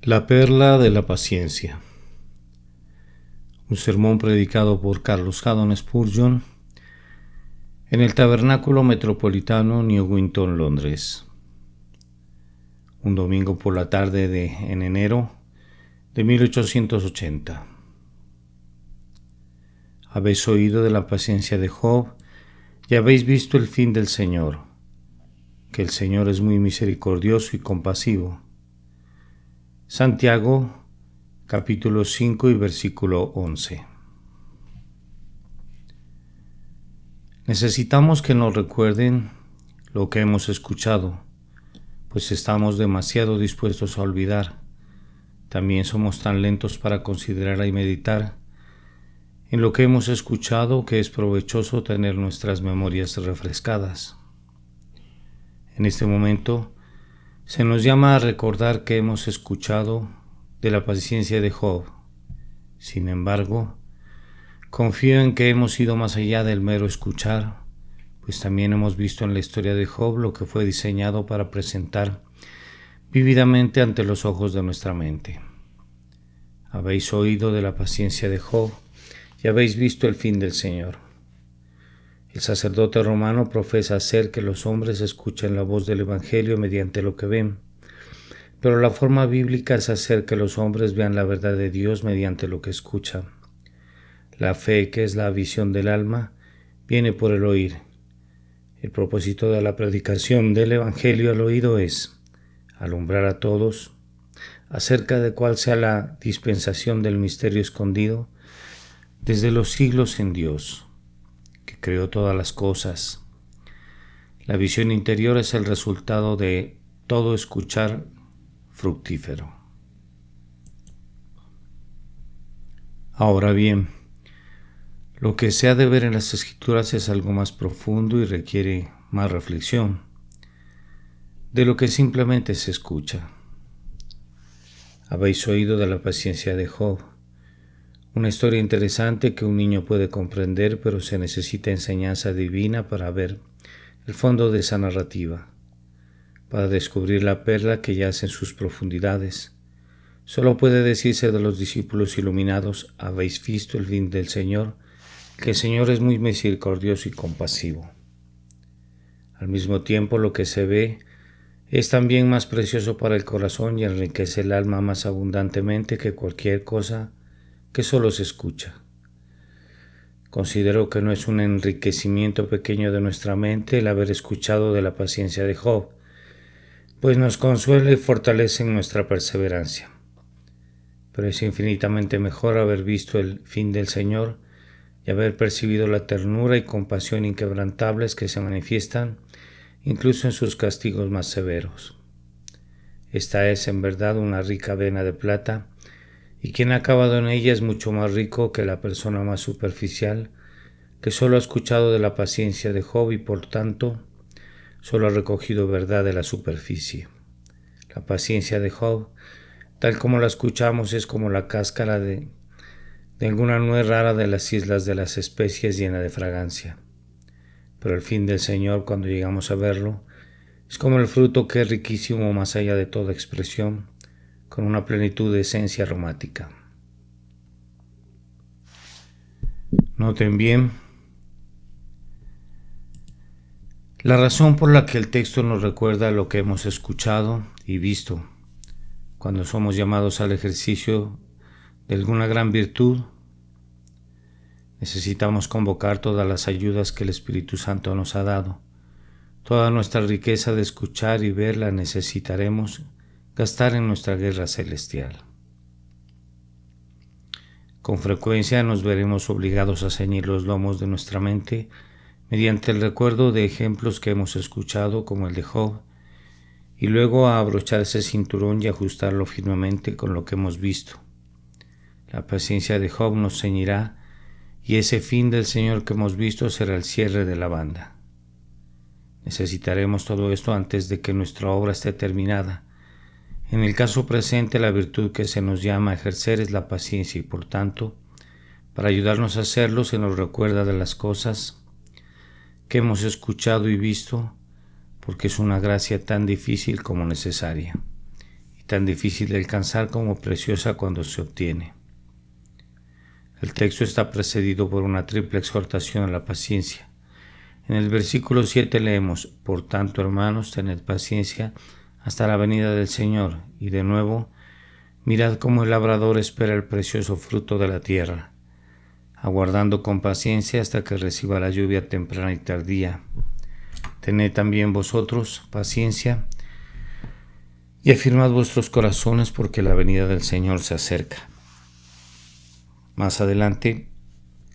La perla de la paciencia. Un sermón predicado por Carlos Haddon Spurgeon en el Tabernáculo Metropolitano, Newington, Londres. Un domingo por la tarde en enero de 1880. Habéis oído de la paciencia de Job y habéis visto el fin del Señor, que el Señor es muy misericordioso y compasivo. Santiago, capítulo 5 y versículo 11. Necesitamos que nos recuerden lo que hemos escuchado, pues estamos demasiado dispuestos a olvidar. También somos tan lentos para considerar y meditar en lo que hemos escuchado que es provechoso tener nuestras memorias refrescadas. En este momento se nos llama a recordar que hemos escuchado de la paciencia de Job. Sin embargo, confío en que hemos ido más allá del mero escuchar, pues también hemos visto en la historia de Job lo que fue diseñado para presentar vívidamente ante los ojos de nuestra mente. Habéis oído de la paciencia de Job y habéis visto el fin del Señor. El sacerdote romano profesa hacer que los hombres escuchen la voz del Evangelio mediante lo que ven, pero la forma bíblica es hacer que los hombres vean la verdad de Dios mediante lo que escuchan. La fe, que es la visión del alma, viene por el oír. El propósito de la predicación del Evangelio al oído es alumbrar a todos acerca de cuál sea la dispensación del misterio escondido desde los siglos en Dios, que creó todas las cosas. La visión interior es el resultado de todo escuchar fructífero. Ahora bien, lo que se ha de ver en las Escrituras es algo más profundo y requiere más reflexión de lo que simplemente se escucha. Habéis oído de la paciencia de Job, una historia interesante que un niño puede comprender, pero se necesita enseñanza divina para ver el fondo de esa narrativa, para descubrir la perla que yace en sus profundidades. Solo puede decirse de los discípulos iluminados: habéis visto el fin del Señor, que el Señor es muy misericordioso y compasivo. Al mismo tiempo, lo que se ve es también más precioso para el corazón y enriquece el alma más abundantemente que cualquier cosa que solo se escucha. Considero que no es un enriquecimiento pequeño de nuestra mente el haber escuchado de la paciencia de Job, pues nos consuela y fortalece en nuestra perseverancia. Pero es infinitamente mejor haber visto el fin del Señor y haber percibido la ternura y compasión inquebrantables que se manifiestan incluso en sus castigos más severos. Esta es en verdad una rica vena de plata, y quien ha acabado en ella es mucho más rico que la persona más superficial, que solo ha escuchado de la paciencia de Job y por tanto solo ha recogido verdad de la superficie. La paciencia de Job, tal como la escuchamos, es como la cáscara de alguna nuez rara de las islas de las especies llena de fragancia. Pero el fin del Señor, cuando llegamos a verlo, es como el fruto que es riquísimo más allá de toda expresión, con una plenitud de esencia aromática. Noten bien la razón por la que el texto nos recuerda lo que hemos escuchado y visto. Cuando somos llamados al ejercicio de alguna gran virtud, necesitamos convocar todas las ayudas que el Espíritu Santo nos ha dado. Toda nuestra riqueza de escuchar y ver la necesitaremos gastar en nuestra guerra celestial. Con frecuencia nos veremos obligados a ceñir los lomos de nuestra mente mediante el recuerdo de ejemplos que hemos escuchado, como el de Job, y luego a abrochar ese cinturón y ajustarlo firmemente con lo que hemos visto. La paciencia de Job nos ceñirá, y ese fin del Señor que hemos visto será el cierre de la banda. Necesitaremos todo esto antes de que nuestra obra esté terminada. En el caso presente, la virtud que se nos llama a ejercer es la paciencia y, por tanto, para ayudarnos a hacerlo, se nos recuerda de las cosas que hemos escuchado y visto, porque es una gracia tan difícil como necesaria. tan difícil de alcanzar como preciosa cuando se obtiene. El texto está precedido por una triple exhortación a la paciencia. En el versículo 7 leemos: Por tanto, hermanos, tened paciencia hasta la venida del Señor. Y de nuevo, mirad cómo el labrador espera el precioso fruto de la tierra, aguardando con paciencia hasta que reciba la lluvia temprana y tardía. Tened también vosotros paciencia y afirmad vuestros corazones, porque la venida del Señor se acerca. Más adelante,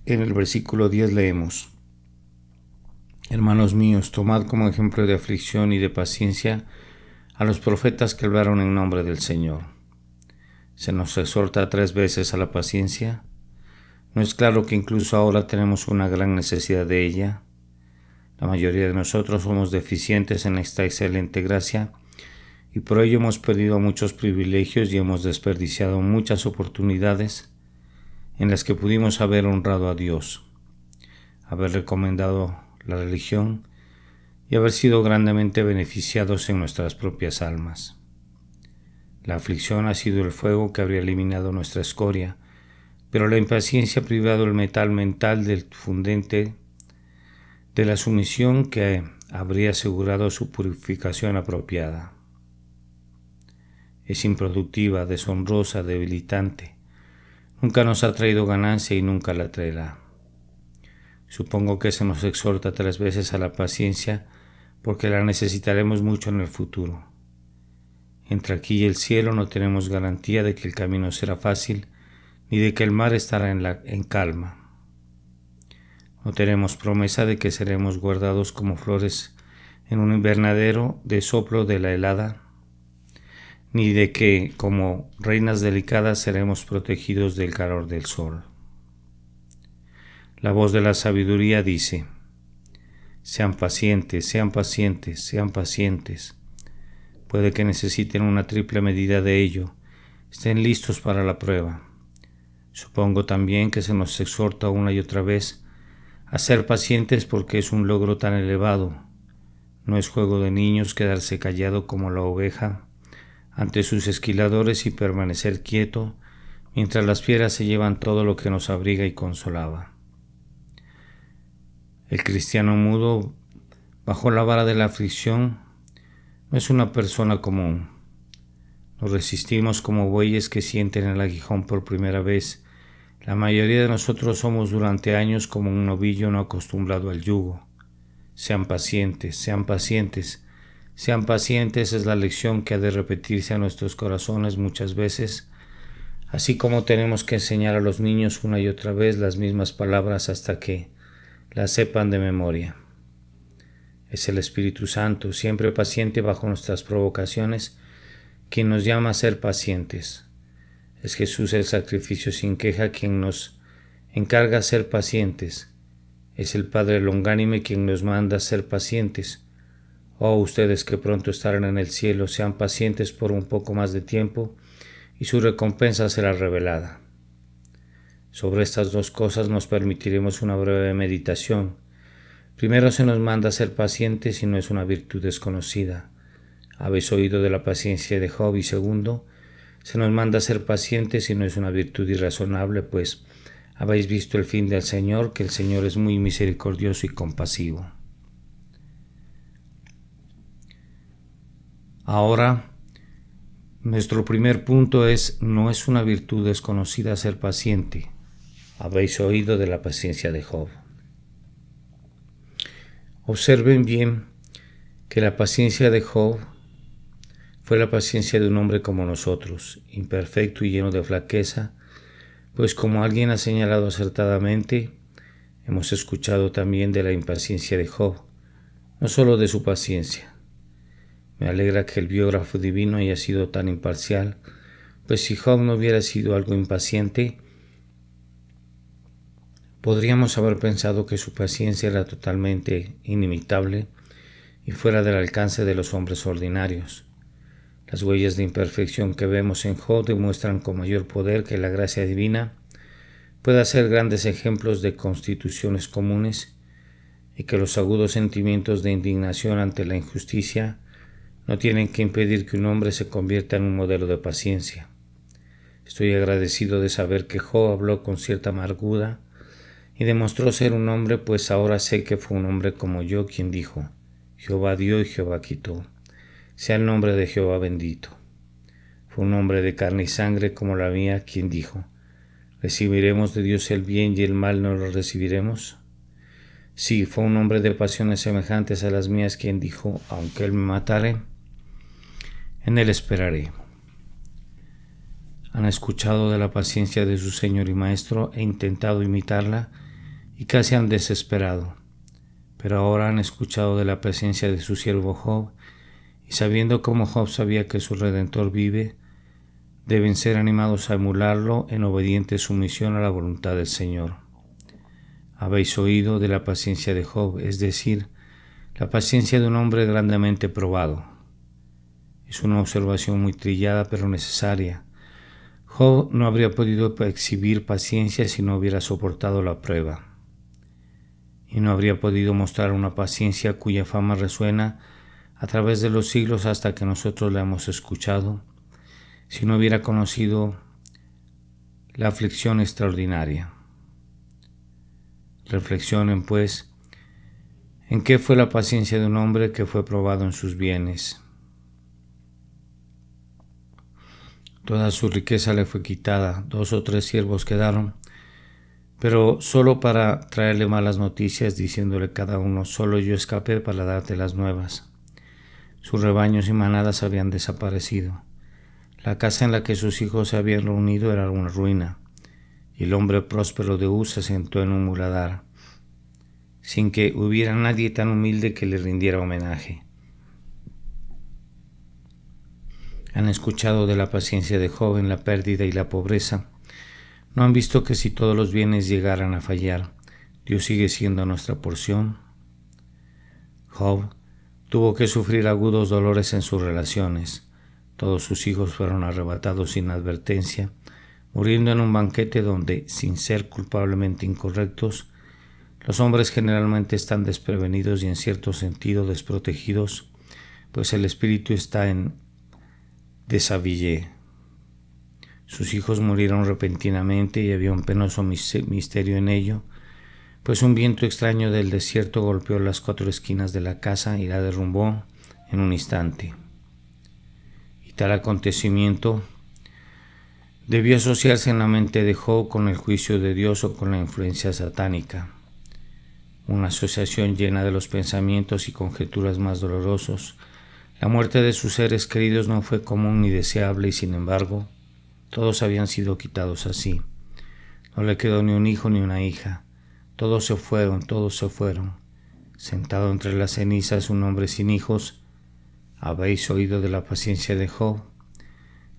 en el versículo 10 leemos: Hermanos míos, tomad como ejemplo de aflicción y de paciencia a los profetas que hablaron en nombre del Señor. Se nos exhorta 3 veces a la paciencia. ¿No es claro que incluso ahora tenemos una gran necesidad de ella? La mayoría de nosotros somos deficientes en esta excelente gracia y por ello hemos perdido muchos privilegios y hemos desperdiciado muchas oportunidades en las que pudimos haber honrado a Dios, haber recomendado la religión y haber sido grandemente beneficiados en nuestras propias almas. La aflicción ha sido el fuego que habría eliminado nuestra escoria, pero la impaciencia ha privado el metal mental del fundente de la sumisión que habría asegurado su purificación apropiada. Es improductiva, deshonrosa, debilitante. Nunca nos ha traído ganancia y nunca la traerá. Supongo que se nos exhorta 3 veces a la paciencia porque la necesitaremos mucho en el futuro. Entre aquí y el cielo no tenemos garantía de que el camino será fácil ni de que el mar estará en calma. No tenemos promesa de que seremos guardados como flores en un invernadero de soplo de la helada, ni de que, como reinas delicadas, seremos protegidos del calor del sol. La voz de la sabiduría dice: sean pacientes, sean pacientes, sean pacientes. Puede que necesiten una triple medida de ello. Estén listos para la prueba. Supongo también que se nos exhorta una y otra vez a ser pacientes porque es un logro tan elevado. No es juego de niños quedarse callado como la oveja ante sus esquiladores y permanecer quieto mientras las fieras se llevan todo lo que nos abriga y consolaba. El cristiano mudo, bajo la vara de la aflicción, no es una persona común. Nos resistimos como bueyes que sienten el aguijón por primera vez. La mayoría de nosotros somos durante años como un novillo no acostumbrado al yugo. Sean pacientes, sean pacientes. Sean pacientes es la lección que ha de repetirse a nuestros corazones muchas veces, así como tenemos que enseñar a los niños una y otra vez las mismas palabras hasta que las sepan de memoria. Es el Espíritu Santo, siempre paciente bajo nuestras provocaciones, quien nos llama a ser pacientes. Es Jesús el sacrificio sin queja quien nos encarga ser pacientes. Es el Padre longánime quien nos manda a ser pacientes. Oh, ustedes que pronto estarán en el cielo, sean pacientes por un poco más de tiempo y su recompensa será revelada. Sobre estas 2 cosas nos permitiremos una breve meditación. Primero, se nos manda a ser pacientes y no es una virtud desconocida. Habéis oído de la paciencia de Job. Y segundo, se nos manda a ser pacientes y no es una virtud irrazonable, pues habéis visto el fin del Señor, que el Señor es muy misericordioso y compasivo. Ahora, nuestro primer punto es: no es una virtud desconocida ser paciente. Habéis oído de la paciencia de Job. Observen bien que la paciencia de Job fue la paciencia de un hombre como nosotros, imperfecto y lleno de flaqueza, pues como alguien ha señalado acertadamente, hemos escuchado también de la impaciencia de Job, no solo de su paciencia. Me alegra que el biógrafo divino haya sido tan imparcial, pues si Job no hubiera sido algo impaciente, podríamos haber pensado que su paciencia era totalmente inimitable y fuera del alcance de los hombres ordinarios. Las huellas de imperfección que vemos en Job demuestran con mayor poder que la gracia divina puede hacer grandes ejemplos de constituciones comunes y que los agudos sentimientos de indignación ante la injusticia no tienen que impedir que un hombre se convierta en un modelo de paciencia. Estoy agradecido de saber que Job habló con cierta amargura y demostró ser un hombre, pues ahora sé que fue un hombre como yo quien dijo: Jehová dio y Jehová quitó. Sea el nombre de Jehová bendito. Fue un hombre de carne y sangre como la mía quien dijo: ¿recibiremos de Dios el bien y el mal no lo recibiremos? Sí, fue un hombre de pasiones semejantes a las mías quien dijo: aunque él me matare, en él esperaré. Han escuchado de la paciencia de su Señor y Maestro e intentado imitarla y casi han desesperado. Pero ahora han escuchado de la paciencia de su siervo Job y sabiendo cómo Job sabía que su Redentor vive, deben ser animados a emularlo en obediente sumisión a la voluntad del Señor. Habéis oído de la paciencia de Job, es decir, la paciencia de un hombre grandemente probado. Es una observación muy trillada pero necesaria. Job no habría podido exhibir paciencia si no hubiera soportado la prueba, y no habría podido mostrar una paciencia cuya fama resuena a través de los siglos hasta que nosotros la hemos escuchado, si no hubiera conocido la aflicción extraordinaria. Reflexionen, pues, en qué fue la paciencia de un hombre que fue probado en sus bienes. Toda su riqueza le fue quitada, 2 o 3 siervos quedaron, pero solo para traerle malas noticias, diciéndole cada uno: solo yo escapé para darte las nuevas. Sus rebaños y manadas habían desaparecido. La casa en la que sus hijos se habían reunido era una ruina, y el hombre próspero de Uz se sentó en un muladar, sin que hubiera nadie tan humilde que le rindiera homenaje. Han escuchado de la paciencia de Job en la pérdida y la pobreza. ¿No han visto que si todos los bienes llegaran a fallar, Dios sigue siendo nuestra porción? Job tuvo que sufrir agudos dolores en sus relaciones. Todos sus hijos fueron arrebatados sin advertencia, muriendo en un banquete donde, sin ser culpablemente incorrectos, los hombres generalmente están desprevenidos y en cierto sentido desprotegidos, pues el espíritu está en desabillé. Sus hijos murieron repentinamente y había un penoso misterio en ello, pues un viento extraño del desierto golpeó las 4 esquinas de la casa y la derrumbó en un instante. Y tal acontecimiento debió asociarse en la mente de Job con el juicio de Dios o con la influencia satánica, una asociación llena de los pensamientos y conjeturas más dolorosos. La muerte de sus seres queridos no fue común ni deseable y sin embargo, todos habían sido quitados así. No le quedó ni un hijo ni una hija. Todos se fueron. Sentado entre las cenizas un hombre sin hijos. ¿Habéis oído de la paciencia de Job?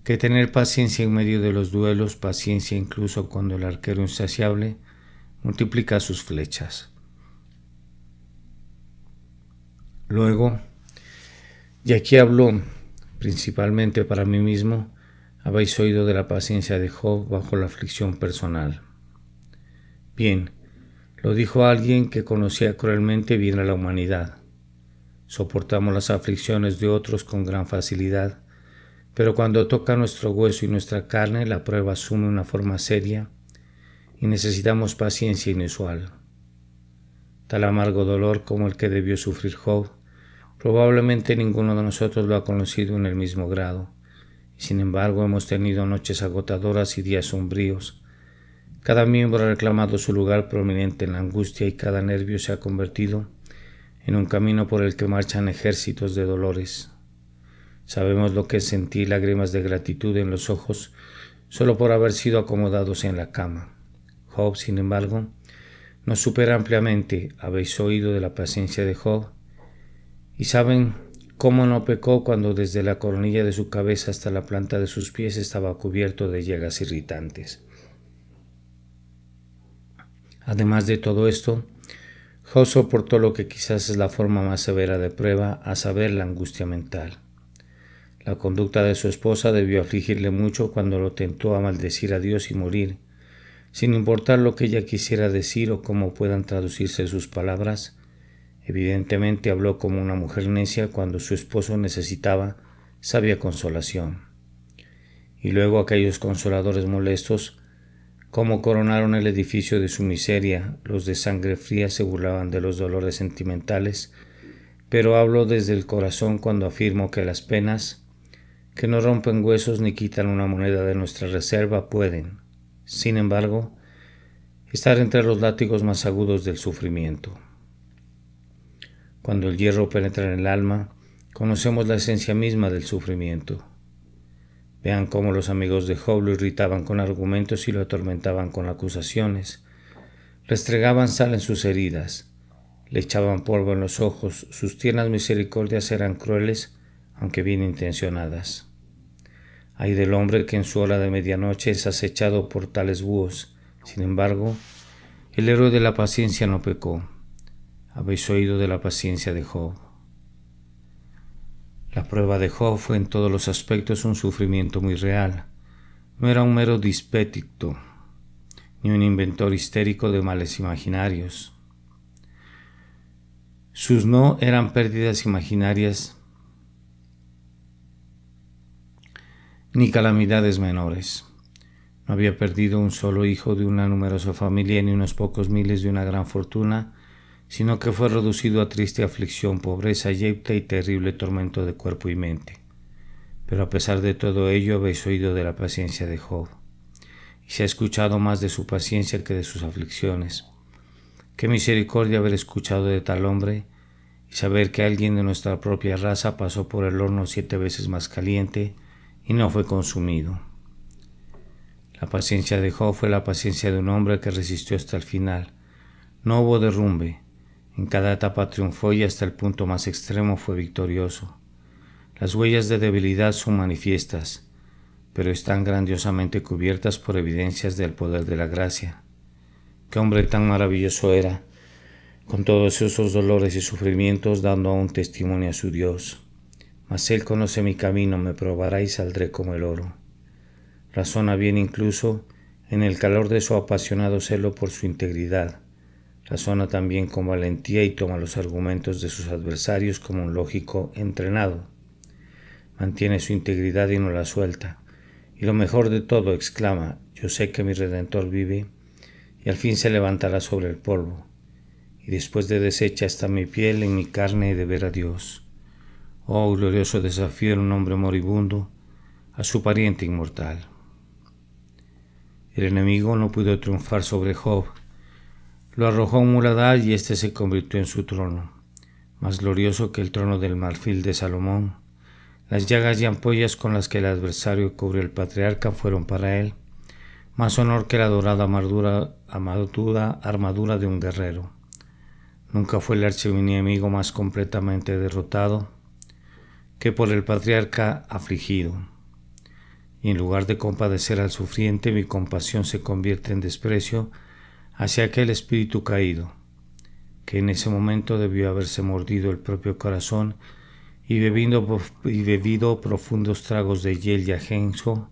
Que tener paciencia en medio de los duelos, paciencia incluso cuando el arquero insaciable multiplica sus flechas. Luego, y aquí hablo principalmente para mí mismo, habéis oído de la paciencia de Job bajo la aflicción personal. Bien, lo dijo alguien que conocía cruelmente bien a la humanidad. Soportamos las aflicciones de otros con gran facilidad, pero cuando toca nuestro hueso y nuestra carne, la prueba asume una forma seria y necesitamos paciencia inusual. Tal amargo dolor como el que debió sufrir Job, probablemente ninguno de nosotros lo ha conocido en el mismo grado, y sin embargo hemos tenido noches agotadoras y días sombríos. Cada miembro ha reclamado su lugar prominente en la angustia y cada nervio se ha convertido en un camino por el que marchan ejércitos de dolores. Sabemos lo que es sentir lágrimas de gratitud en los ojos solo por haber sido acomodados en la cama. Job, sin embargo, nos supera ampliamente. Habéis oído de la paciencia de Job y saben cómo no pecó cuando desde la coronilla de su cabeza hasta la planta de sus pies estaba cubierto de llagas irritantes. Además de todo esto, Job soportó lo que quizás es la forma más severa de prueba, a saber, la angustia mental. La conducta de su esposa debió afligirle mucho cuando lo tentó a maldecir a Dios y morir. Sin importar lo que ella quisiera decir o cómo puedan traducirse sus palabras, Evidentemente habló como una mujer necia cuando su esposo necesitaba sabia consolación. Y luego aquellos consoladores molestos, como coronaron el edificio de su miseria, los de sangre fría se burlaban de los dolores sentimentales, pero hablo desde el corazón cuando afirmo que las penas, que no rompen huesos ni quitan una moneda de nuestra reserva, pueden, sin embargo, estar entre los látigos más agudos del sufrimiento. Cuando el hierro penetra en el alma, conocemos la esencia misma del sufrimiento. Vean cómo los amigos de Job lo irritaban con argumentos y lo atormentaban con acusaciones. Restregaban sal en sus heridas, le echaban polvo en los ojos, sus tiernas misericordias eran crueles, aunque bien intencionadas. Ay del hombre que en su hora de medianoche es acechado por tales búhos. Sin embargo, el héroe de la paciencia no pecó. Habéis oído de la paciencia de Job. La prueba de Job fue en todos los aspectos un sufrimiento muy real. No era un mero dispéptico, ni un inventor histérico de males imaginarios. Sus no eran pérdidas imaginarias ni calamidades menores. No había perdido un solo hijo de una numerosa familia ni unos pocos miles de una gran fortuna, sino que fue reducido a triste aflicción, pobreza yepta y terrible tormento de cuerpo y mente. Pero a pesar de todo ello habéis oído de la paciencia de Job, y se ha escuchado más de su paciencia que de sus aflicciones. Qué misericordia haber escuchado de tal hombre, y saber que alguien de nuestra propia raza pasó por el horno 7 veces más caliente, y no fue consumido. La paciencia de Job fue la paciencia de un hombre que resistió hasta el final. No hubo derrumbe. En cada etapa triunfó y hasta el punto más extremo fue victorioso. Las huellas de debilidad son manifiestas, pero están grandiosamente cubiertas por evidencias del poder de la gracia. Qué hombre tan maravilloso era, con todos esos dolores y sufrimientos dando aún testimonio a su Dios. Mas Él conoce mi camino, me probará y saldré como el oro. Razona bien incluso en el calor de su apasionado celo por su integridad. Razona también con valentía y toma los argumentos de sus adversarios como un lógico entrenado. Mantiene su integridad y no la suelta. Y lo mejor de todo, exclama, yo sé que mi Redentor vive, y al fin se levantará sobre el polvo. Y después de deshecha está mi piel, en mi carne he de ver a Dios. Oh, glorioso desafío en un hombre moribundo a su pariente inmortal. El enemigo no pudo triunfar sobre Job. Lo arrojó a un muladar y éste se convirtió en su trono, más glorioso que el trono del marfil de Salomón. Las llagas y ampollas con las que el adversario cubrió el patriarca fueron para él más honor que la dorada armadura de un guerrero. Nunca fue el archienemigo más completamente derrotado que por el patriarca afligido. Y en lugar de compadecer al sufriente, mi compasión se convierte en desprecio hacia aquel espíritu caído, que en ese momento debió haberse mordido el propio corazón y bebido profundos tragos de hiel y ajenjo,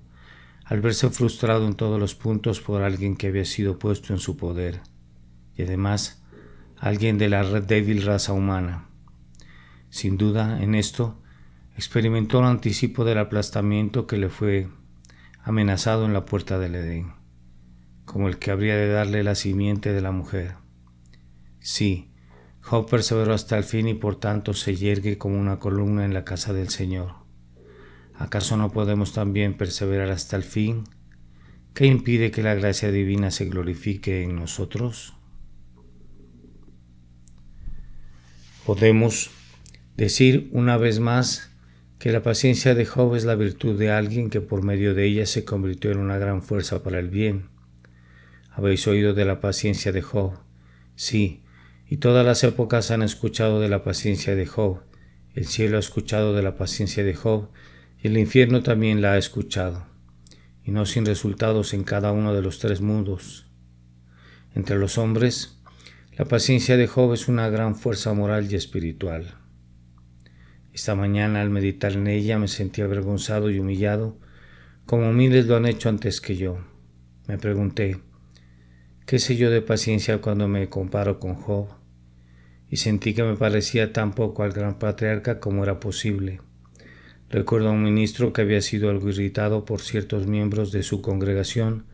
al verse frustrado en todos los puntos por alguien que había sido puesto en su poder, y además alguien de la débil raza humana. Sin duda, en esto, experimentó un anticipo del aplastamiento que le fue amenazado en la puerta del Edén, como el que habría de darle la simiente de la mujer. Sí, Job perseveró hasta el fin y por tanto se yergue como una columna en la casa del Señor. ¿Acaso no podemos también perseverar hasta el fin? ¿Qué impide que la gracia divina se glorifique en nosotros? Podemos decir una vez más que la paciencia de Job es la virtud de alguien que por medio de ella se convirtió en una gran fuerza para el bien. Habéis oído de la paciencia de Job. Sí, y todas las épocas han escuchado de la paciencia de Job. El cielo ha escuchado de la paciencia de Job y el infierno también la ha escuchado, y no sin resultados en cada uno de los 3 mundos. Entre los hombres, la paciencia de Job es una gran fuerza moral y espiritual. Esta mañana, al meditar en ella, me sentí avergonzado y humillado, como miles lo han hecho antes que yo. Me pregunté, ¿qué sé yo de paciencia cuando me comparo con Job? y sentí que me parecía tan poco al gran patriarca como era posible. Recuerdo a un ministro que había sido algo irritado por ciertos miembros de su congregación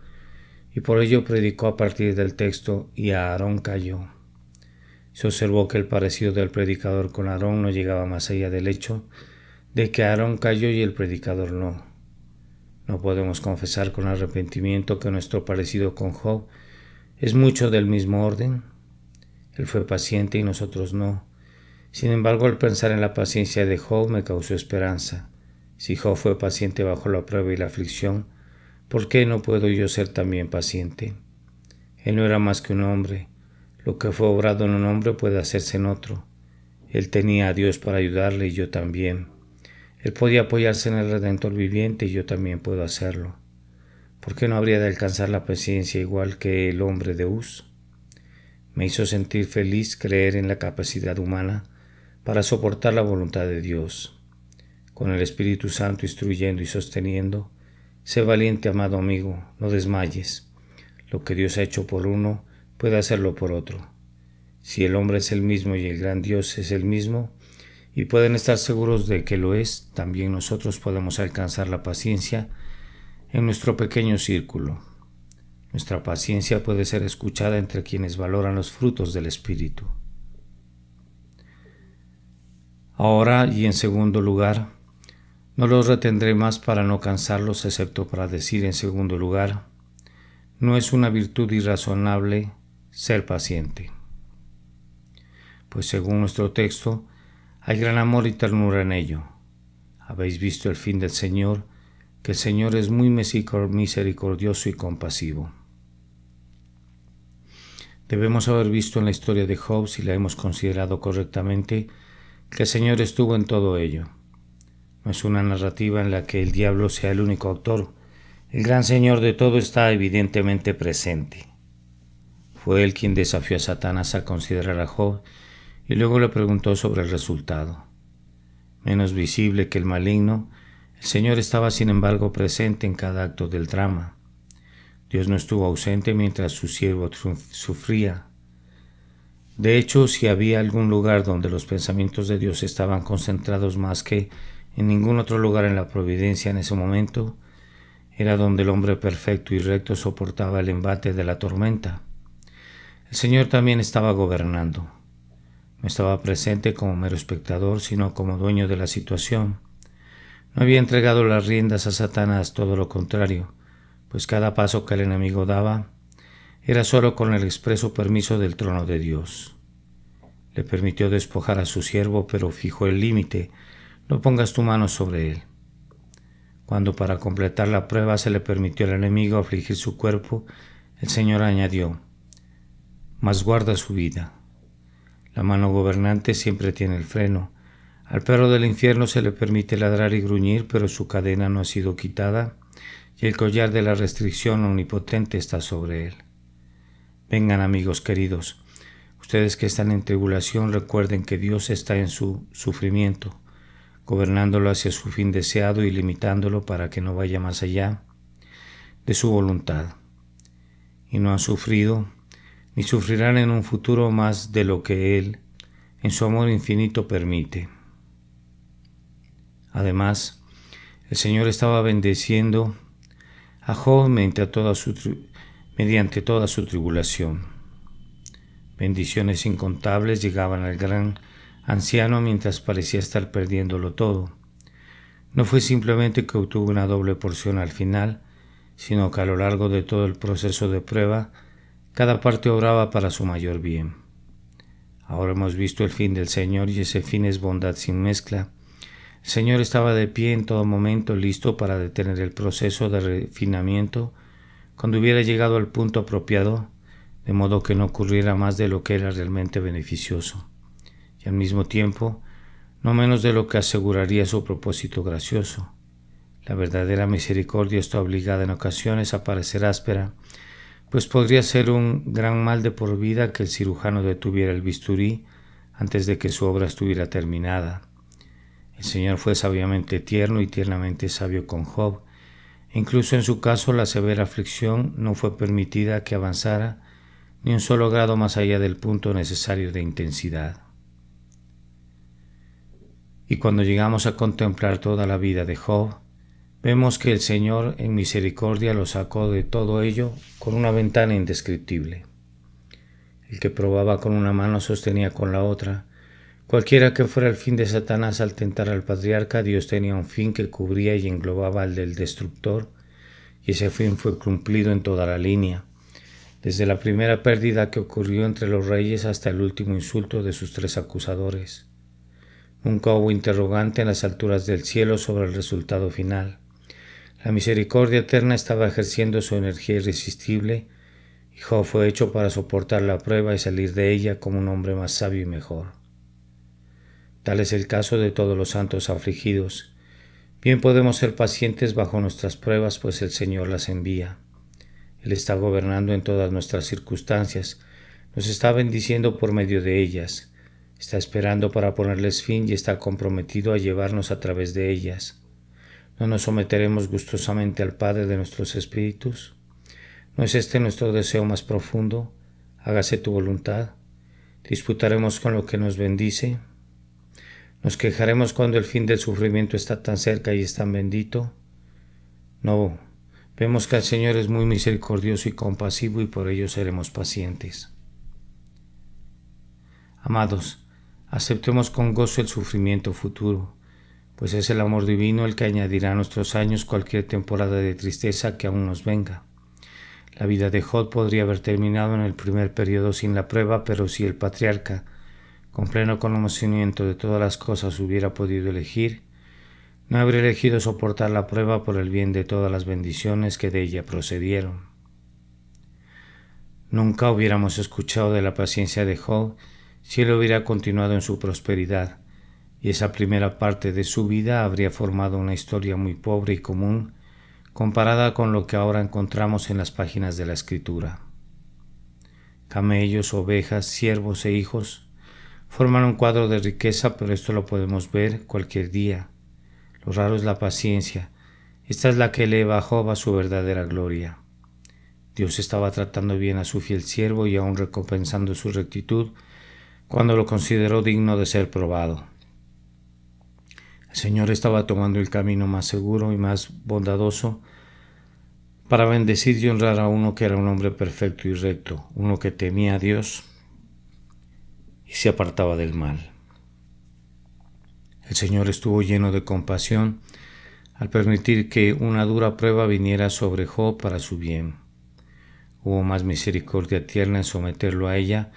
y por ello predicó a partir del texto y Aarón cayó. Se observó que el parecido del predicador con Aarón no llegaba más allá del hecho de que Aarón cayó y el predicador no. No podemos confesar con arrepentimiento que nuestro parecido con Job es mucho del mismo orden. Él fue paciente y nosotros no. Sin embargo, al pensar en la paciencia de Job me causó esperanza. Si Job fue paciente bajo la prueba y la aflicción, ¿por qué no puedo yo ser también paciente? Él no era más que un hombre. Lo que fue obrado en un hombre puede hacerse en otro. Él tenía a Dios para ayudarle y yo también. Él podía apoyarse en el Redentor viviente y yo también puedo hacerlo. ¿Por qué no habría de alcanzar la paciencia igual que el hombre de Uz? Me hizo sentir feliz creer en la capacidad humana para soportar la voluntad de Dios. Con el Espíritu Santo instruyendo y sosteniendo, sé valiente, amado amigo, no desmayes. Lo que Dios ha hecho por uno, puede hacerlo por otro. Si el hombre es el mismo y el gran Dios es el mismo, y pueden estar seguros de que lo es, también nosotros podemos alcanzar la paciencia en nuestro pequeño círculo. Nuestra paciencia puede ser escuchada entre quienes valoran los frutos del Espíritu. Ahora y en segundo lugar, no los retendré más para no cansarlos, excepto para decir en segundo lugar, no es una virtud irrazonable ser paciente. Pues según nuestro texto, hay gran amor y ternura en ello. Habéis visto el fin del Señor, que el Señor es muy misericordioso y compasivo. Debemos haber visto en la historia de Job, si la hemos considerado correctamente, que el Señor estuvo en todo ello. No es una narrativa en la que el diablo sea el único autor. El gran Señor de todo está evidentemente presente. Fue él quien desafió a Satanás a considerar a Job y luego le preguntó sobre el resultado. Menos visible que el maligno, el Señor estaba sin embargo presente en cada acto del drama. Dios no estuvo ausente mientras su siervo sufría. De hecho, si había algún lugar donde los pensamientos de Dios estaban concentrados más que en ningún otro lugar en la providencia en ese momento, era donde el hombre perfecto y recto soportaba el embate de la tormenta. El Señor también estaba gobernando. No estaba presente como mero espectador, sino como dueño de la situación. No había entregado las riendas a Satanás, todo lo contrario, pues cada paso que el enemigo daba era solo con el expreso permiso del trono de Dios. Le permitió despojar a su siervo, pero fijó el límite: no pongas tu mano sobre él. Cuando para completar la prueba se le permitió al enemigo afligir su cuerpo, el Señor añadió: mas guarda su vida. La mano gobernante siempre tiene el freno. Al perro del infierno se le permite ladrar y gruñir, pero su cadena no ha sido quitada y el collar de la restricción omnipotente está sobre él. Vengan, amigos queridos, ustedes que están en tribulación, recuerden que Dios está en su sufrimiento, gobernándolo hacia su fin deseado y limitándolo para que no vaya más allá de su voluntad. Y no han sufrido ni sufrirán en un futuro más de lo que Él, en su amor infinito, permite. Además, el Señor estaba bendeciendo a Job mediante toda su tribulación. Bendiciones incontables llegaban al gran anciano mientras parecía estar perdiéndolo todo. No fue simplemente que obtuvo una doble porción al final, sino que a lo largo de todo el proceso de prueba, cada parte obraba para su mayor bien. Ahora hemos visto el fin del Señor y ese fin es bondad sin mezcla. El Señor estaba de pie en todo momento, listo para detener el proceso de refinamiento cuando hubiera llegado al punto apropiado, de modo que no ocurriera más de lo que era realmente beneficioso, y al mismo tiempo no menos de lo que aseguraría su propósito gracioso. La verdadera misericordia está obligada en ocasiones a parecer áspera, pues podría ser un gran mal de por vida que el cirujano detuviera el bisturí antes de que su obra estuviera terminada. El Señor fue sabiamente tierno y tiernamente sabio con Job. Incluso en su caso la severa aflicción no fue permitida que avanzara ni un solo grado más allá del punto necesario de intensidad. Y cuando llegamos a contemplar toda la vida de Job, vemos que el Señor en misericordia lo sacó de todo ello con una ventana indescriptible. El que probaba con una mano sostenía con la otra. Cualquiera que fuera el fin de Satanás al tentar al patriarca, Dios tenía un fin que cubría y englobaba al del destructor, y ese fin fue cumplido en toda la línea, desde la primera pérdida que ocurrió entre los reyes hasta el último insulto de sus tres acusadores. Nunca hubo interrogante en las alturas del cielo sobre el resultado final. La misericordia eterna estaba ejerciendo su energía irresistible, y Job fue hecho para soportar la prueba y salir de ella como un hombre más sabio y mejor. Tal es el caso de todos los santos afligidos. Bien podemos ser pacientes bajo nuestras pruebas, pues el Señor las envía. Él está gobernando en todas nuestras circunstancias, nos está bendiciendo por medio de ellas, está esperando para ponerles fin y está comprometido a llevarnos a través de ellas. ¿No nos someteremos gustosamente al Padre de nuestros espíritus? ¿No es este nuestro deseo más profundo? Hágase tu voluntad. ¿Disputaremos con lo que nos bendice? ¿Nos quejaremos cuando el fin del sufrimiento está tan cerca y es tan bendito? No, vemos que el Señor es muy misericordioso y compasivo y por ello seremos pacientes. Amados, aceptemos con gozo el sufrimiento futuro, pues es el amor divino el que añadirá a nuestros años cualquier temporada de tristeza que aún nos venga. La vida de Job podría haber terminado en el primer periodo sin la prueba, pero si el patriarca, con pleno conocimiento de todas las cosas, hubiera podido elegir, no habría elegido soportar la prueba por el bien de todas las bendiciones que de ella procedieron. Nunca hubiéramos escuchado de la paciencia de Job si él hubiera continuado en su prosperidad, y esa primera parte de su vida habría formado una historia muy pobre y común comparada con lo que ahora encontramos en las páginas de la Escritura. Camellos, ovejas, siervos e hijos forman un cuadro de riqueza, pero esto lo podemos ver cualquier día. Lo raro es la paciencia. Esta es la que eleva a Job a su verdadera gloria. Dios estaba tratando bien a su fiel siervo y aún recompensando su rectitud cuando lo consideró digno de ser probado. El Señor estaba tomando el camino más seguro y más bondadoso para bendecir y honrar a uno que era un hombre perfecto y recto, uno que temía a Dios y se apartaba del mal. El Señor estuvo lleno de compasión al permitir que una dura prueba viniera sobre Job para su bien. Hubo más misericordia tierna en someterlo a ella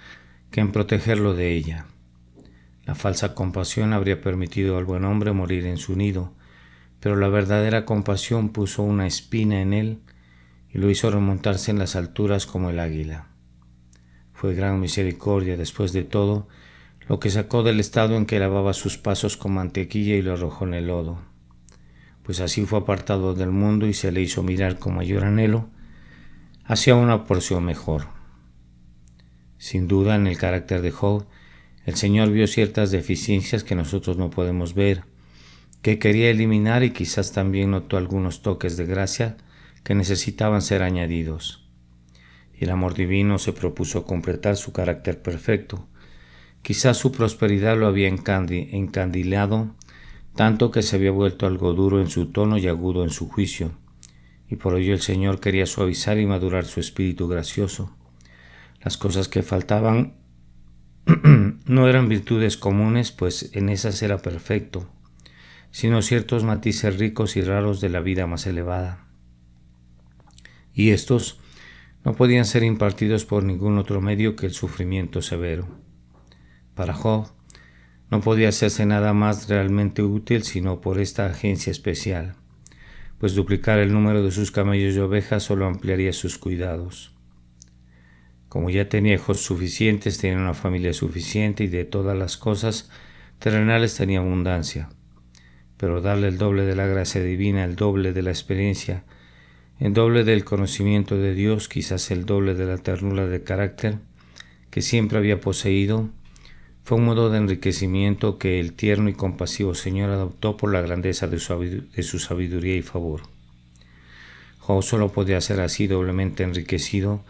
que en protegerlo de ella. La falsa compasión habría permitido al buen hombre morir en su nido, pero la verdadera compasión puso una espina en él y lo hizo remontarse en las alturas como el águila. Fue gran misericordia, después de todo, lo que sacó del estado en que lavaba sus pasos con mantequilla y lo arrojó en el lodo, pues así fue apartado del mundo y se le hizo mirar con mayor anhelo hacia una porción mejor. Sin duda, en el carácter de Job, el Señor vio ciertas deficiencias que nosotros no podemos ver, que quería eliminar, y quizás también notó algunos toques de gracia que necesitaban ser añadidos. Y el amor divino se propuso completar su carácter perfecto. Quizás su prosperidad lo había encandilado tanto que se había vuelto algo duro en su tono y agudo en su juicio, y por ello el Señor quería suavizar y madurar su espíritu gracioso. Las cosas que faltaban no eran virtudes comunes, pues en esas era perfecto, sino ciertos matices ricos y raros de la vida más elevada. Y estos no podían ser impartidos por ningún otro medio que el sufrimiento severo. Para Job no podía hacerse nada más realmente útil sino por esta agencia especial, pues duplicar el número de sus camellos y ovejas solo ampliaría sus cuidados. Como ya tenía hijos suficientes, tenía una familia suficiente y de todas las cosas terrenales tenía abundancia. Pero darle el doble de la gracia divina, el doble de la experiencia, el doble del conocimiento de Dios, quizás el doble de la ternura de carácter que siempre había poseído, fue un modo de enriquecimiento que el tierno y compasivo Señor adoptó por la grandeza de su sabiduría y favor. Job solo podía ser así doblemente enriquecido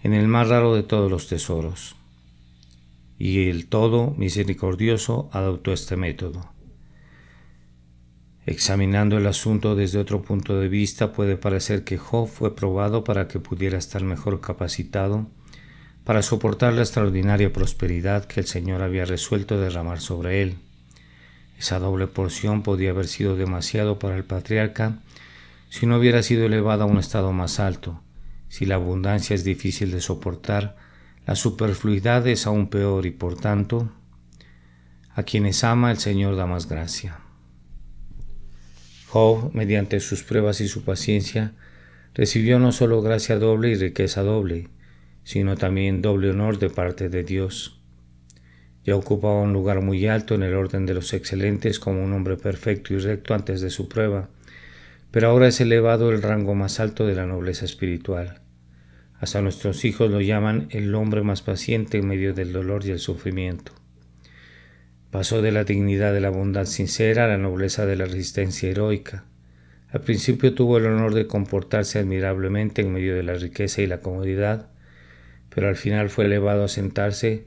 en el más raro de todos los tesoros. Y el todo misericordioso adoptó este método. Examinando el asunto desde otro punto de vista, puede parecer que Job fue probado para que pudiera estar mejor capacitado para soportar la extraordinaria prosperidad que el Señor había resuelto derramar sobre él. Esa doble porción podía haber sido demasiado para el patriarca si no hubiera sido elevada a un estado más alto. Si la abundancia es difícil de soportar, la superfluidad es aún peor y, por tanto, a quienes ama el Señor da más gracia. Job, mediante sus pruebas y su paciencia, recibió no solo gracia doble y riqueza doble, sino también doble honor de parte de Dios. Ya ocupaba un lugar muy alto en el orden de los excelentes como un hombre perfecto y recto antes de su prueba, pero ahora es elevado el rango más alto de la nobleza espiritual. Hasta nuestros hijos lo llaman el hombre más paciente en medio del dolor y el sufrimiento. Pasó de la dignidad de la bondad sincera a la nobleza de la resistencia heroica. Al principio tuvo el honor de comportarse admirablemente en medio de la riqueza y la comodidad, pero al final fue elevado a sentarse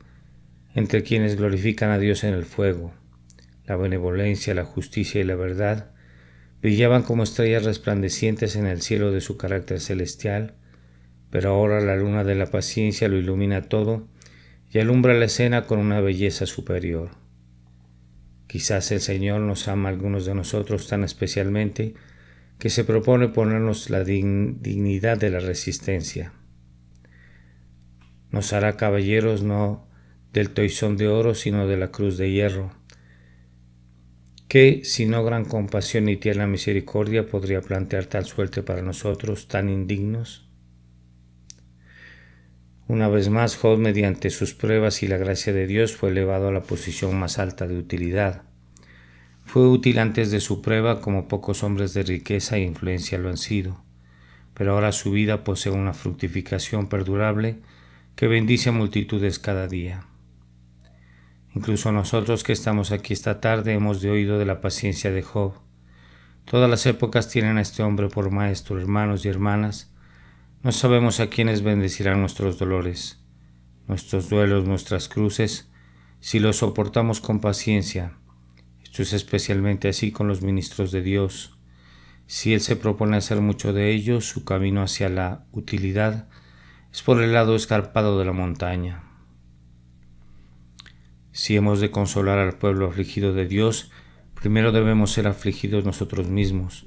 entre quienes glorifican a Dios en el fuego. La benevolencia, la justicia y la verdad brillaban como estrellas resplandecientes en el cielo de su carácter celestial, pero ahora la luna de la paciencia lo ilumina todo y alumbra la escena con una belleza superior. Quizás el Señor nos ama a algunos de nosotros tan especialmente que se propone ponernos la dignidad de la resistencia. Nos hará caballeros no del toisón de oro, sino de la cruz de hierro. ¿Qué, si no gran compasión y tierna misericordia, podría plantear tal suerte para nosotros tan indignos? Una vez más, Job, mediante sus pruebas y la gracia de Dios, fue elevado a la posición más alta de utilidad. Fue útil antes de su prueba como pocos hombres de riqueza e influencia lo han sido, pero ahora su vida posee una fructificación perdurable que bendice a multitudes cada día. Incluso nosotros que estamos aquí esta tarde hemos oído de la paciencia de Job. Todas las épocas tienen a este hombre por maestro, hermanos y hermanas. No sabemos a quiénes bendecirán nuestros dolores, nuestros duelos, nuestras cruces, si los soportamos con paciencia. Esto es especialmente así con los ministros de Dios. Si Él se propone hacer mucho de ellos, su camino hacia la utilidad es por el lado escarpado de la montaña. Si hemos de consolar al pueblo afligido de Dios, primero debemos ser afligidos nosotros mismos.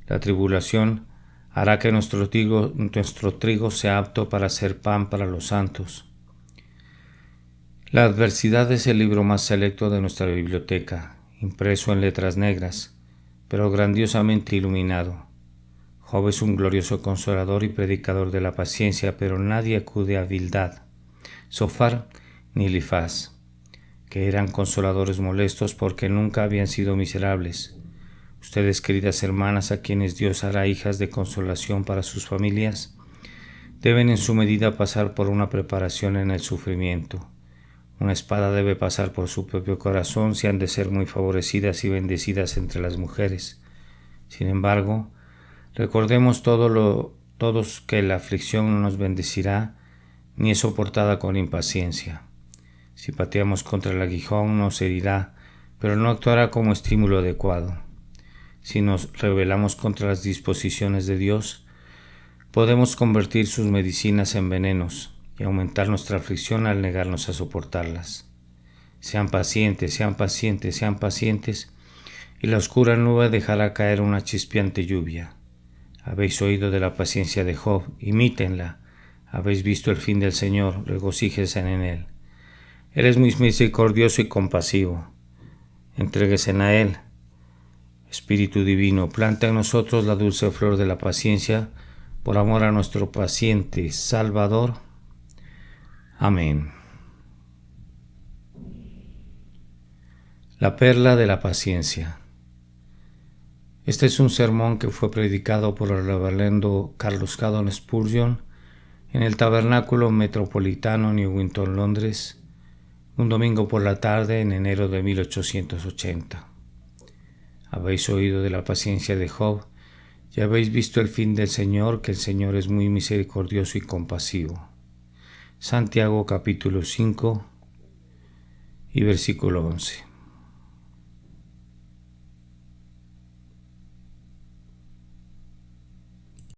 La tribulación hará que nuestro trigo sea apto para ser pan para los santos. La adversidad es el libro más selecto de nuestra biblioteca, impreso en letras negras, pero grandiosamente iluminado. Job es un glorioso consolador y predicador de la paciencia, pero nadie acude a Bildad, Zofar ni Elifaz, que eran consoladores molestos porque nunca habían sido miserables. Ustedes, queridas hermanas, a quienes Dios hará hijas de consolación para sus familias, deben en su medida pasar por una preparación en el sufrimiento. Una espada debe pasar por su propio corazón si han de ser muy favorecidas y bendecidas entre las mujeres. Sin embargo, recordemos todos que la aflicción no nos bendecirá ni es soportada con impaciencia. Si pateamos contra el aguijón nos herirá, pero no actuará como estímulo adecuado. Si nos rebelamos contra las disposiciones de Dios, podemos convertir sus medicinas en venenos y aumentar nuestra aflicción al negarnos a soportarlas. Sean pacientes, sean pacientes, sean pacientes, y la oscura nube dejará caer una chispeante lluvia. Habéis oído de la paciencia de Job, imítenla. Habéis visto el fin del Señor, regocíjense en Él. Él es muy misericordioso y compasivo. Entréguense a Él. Espíritu Divino, planta en nosotros la dulce flor de la paciencia, por amor a nuestro paciente Salvador. Amén. La perla de la paciencia. Este es un sermón que fue predicado por el reverendo Carlos Haddon Spurgeon en el Tabernáculo Metropolitano Newington, Londres, un domingo por la tarde en enero de 1880. Habéis oído de la paciencia de Job y habéis visto el fin del Señor, que el Señor es muy misericordioso y compasivo. Santiago capítulo 5 y versículo 11.